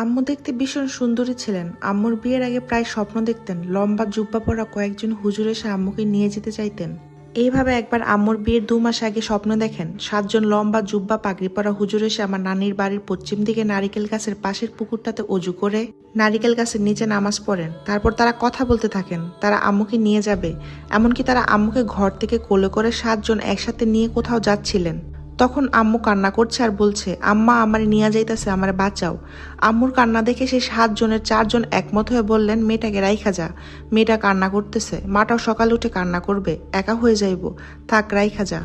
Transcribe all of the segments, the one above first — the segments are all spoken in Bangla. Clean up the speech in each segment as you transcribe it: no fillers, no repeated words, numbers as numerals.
আম্মু দেখতে ভীষণ সুন্দরী ছিলেন। আম্মুর বিয়ের আগে প্রায় স্বপ্ন দেখতেন লম্বা জুব্বা পরা কয়েকজন হুজুর এসে আম্মুকে নিয়ে যেতে চাইতেন। এইভাবে একবার আম্মুর বিয়ের 2 মাস আগে স্বপ্ন দেখেন 7জন লম্বা জুব্বা পাগড়ি পরা হুজুর এসে আমার নানির বাড়ির পশ্চিম দিকে নারিকেল গাছের পাশের পুকুরটাতে অজু করে নারিকেল গাছের নিচে নামাজ পড়েন। তারপর তারা কথা বলতে থাকেন, তারা আম্মুকে নিয়ে যাবে, এমনকি তারা আম্মুকে ঘর থেকে কোলে করে 7জন একসাথে নিয়ে কোথাও যাচ্ছিলেন। তখন আম্মু কান্না করছে আর বলছে, আম্মা আমারে নিয়ে যাইতেছে, আমারে বাঁচাও। আম্মুর কান্না দেখে সেই 7জনের 4জন একমত হয়ে বললেন, মেয়েটাকে রাইখা যা, মেয়েটা কান্না করতেছে, মাটাও সকালে উঠে কান্না করবে, একা হয়ে যাইব, থাক রাইখা যা।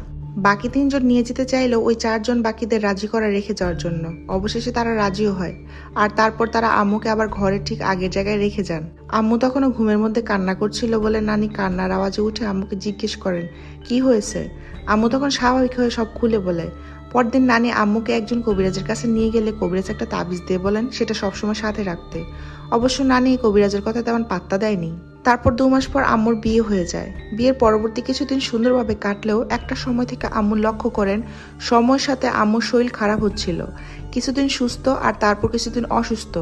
বাকি 3জন নিয়ে যেতে চাইলেও ওই 4জন বাকিদের রাজি করা রেখে যাওয়ার জন্য। অবশেষে তারা রাজিও হয়, আর তারপর তারা আম্মুকে আবার ঘরের ঠিক আগের জায়গায় রেখে যান। আম্মু তখনও ঘুমের মধ্যে কান্না করছিল বলে নানি কান্নার আওয়াজে উঠে আম্মুকে জিজ্ঞেস করেন, কি হয়েছে? আম্মু তখন স্বাভাবিক হয়ে সব খুলে বলে। পরদিন নানি আম্মুকে একজন কবিরাজের কাছে নিয়ে গেলে কবিরাজ একটা তাবিজ দিয়ে বলেন সেটা সবসময় সাথে রাখতে। অবশ্য নানি কবিরাজের কথা তেমন পাত্তা দেয়নি। তারপর 2 মাস পর আম্মুর বিয়ে হয়ে যায়। বিয়ের পরবর্তী কিছুদিন সুন্দরভাবে কাটলেও একটা সময় থেকে আম্মু লক্ষ্য করেন সময়ের সাথে আম্মুর শরীর খারাপ হচ্ছিল। কিছুদিন সুস্থ আর তারপর কিছুদিন অসুস্থ।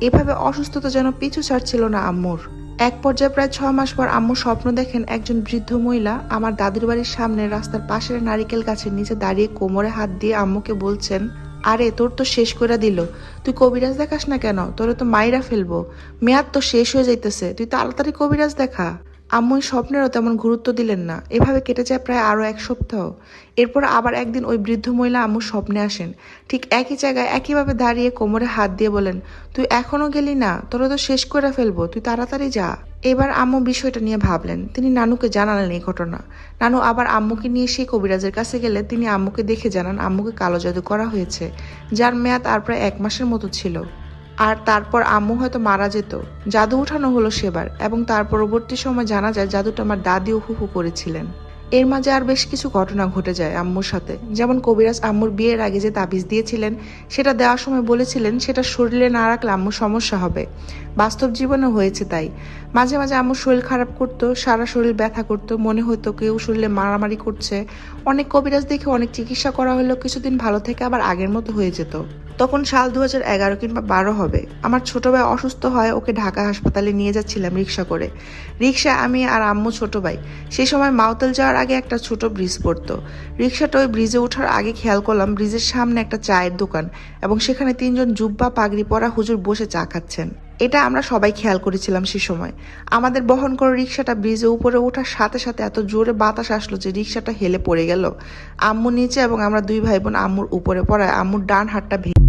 এভাবে অসুস্থতা যেন পিছু ছাড়ছিল না আম্মুর। এক পর্যায়ে প্রায় 6 মাস পর আম্মু স্বপ্ন দেখেন একজন বৃদ্ধ মহিলা আমার দাদির বাড়ির সামনে রাস্তার পাশের নারিকেল গাছের নিচে দাঁড়িয়ে কোমরে হাত দিয়ে আম্মুকে বলছেন, আরে তোর তো শেষ করে দিল, তুই কবিরাজ দেখাস না কেন? তোরে তো মাইরা ফেলবো, মেয়াদ তো শেষ হয়ে যাইতেছে, তুই তাড়াতাড়ি কবিরাজ দেখা। আম্মু এই স্বপ্নেরও তেমন গুরুত্ব দিলেন না। এভাবে কেটে যায় প্রায় আরো 1 সপ্তাহ। এরপর আবার একদিন ওই বৃদ্ধ মহিলা আম্মুর স্বপ্নে আসেন, ঠিক একই জায়গায় একইভাবে দাঁড়িয়ে কোমরে হাত দিয়ে বলেন, তুই এখনো গেলি না, তোরা তো শেষ করে ফেলবো, তুই তাড়াতাড়ি যা। এবার আম্মু বিষয়টা নিয়ে ভাবলেন, তিনি নানুকে জানালেন এই ঘটনা। নানু আবার আম্মুকে নিয়ে সেই কবিরাজের কাছে গেলে তিনি আম্মুকে দেখে জানান আম্মুকে কালো জাদু করা হয়েছে, যার মেয়াদ আর প্রায় 1 মাসের মতো ছিল। আর তারপর আম্মু হয়তো মারা যেত। জাদু উঠানো হলো সেবার, এবং তার পরবর্তী সময় জানা যায় জাদুটা আমার দাদি ও ফুফু করেছিলেন। এর মাঝে আর বেশ কিছু ঘটনা ঘটে যায় আম্মুর সাথে। যেমন কবিরাজ আম্মুর বিয়ের আগে যে তাবিজ দিয়েছিলেন সেটা দেওয়ার সময় বলেছিলেন সেটা শরীরে না রাখলে আম্মুর সমস্যা হবে। বাস্তব জীবনে হয়েছে তাই। মাঝে মাঝে আম্মুর শরীর খারাপ করতো, সারা শরীর ব্যথা করতো, মনে হতো কেউ শরীরে মারামারি করছে। অনেক কবিরাজ দেখে অনেক চিকিৎসা করা হলেও কিছুদিন ভালো থেকে আবার আগের মতো হয়ে যেত। তখন সাল 2011 কিংবা 12 হবে। আমার ছোট ভাই অসুস্থ হয়, ওকে ঢাকা হাসপাতালে নিয়ে যাচ্ছিলাম রিক্সা করে। রিক্সা আমি আর আম্মু, ছোট ভাই। সেই সময় মাউতেল যাওয়ার আগে একটা ছোট ব্রিজ পড়তো। রিক্সাটা ওই ব্রিজে ওঠার আগে খেয়াল করলাম ব্রিজের সামনে একটা চায়ের দোকান, এবং সেখানে 3জন জুব্বা পাগড়ি পরা হুজুর বসে চা খাচ্ছেন। এটা আমরা সবাই খেয়াল করেছিলাম সে সময়। আমাদের বহন করে রিক্সাটা ব্রিজে উপরে ওঠার সাথে সাথে এত জোরে বাতাস আসলো যে রিক্সাটা হেলে পড়ে গেল। আম্মু নিচে এবং আমরা 2 ভাই বোন আম্মুর উপরে পড়ায় আম্মুর ডান হাতটা ভেঙে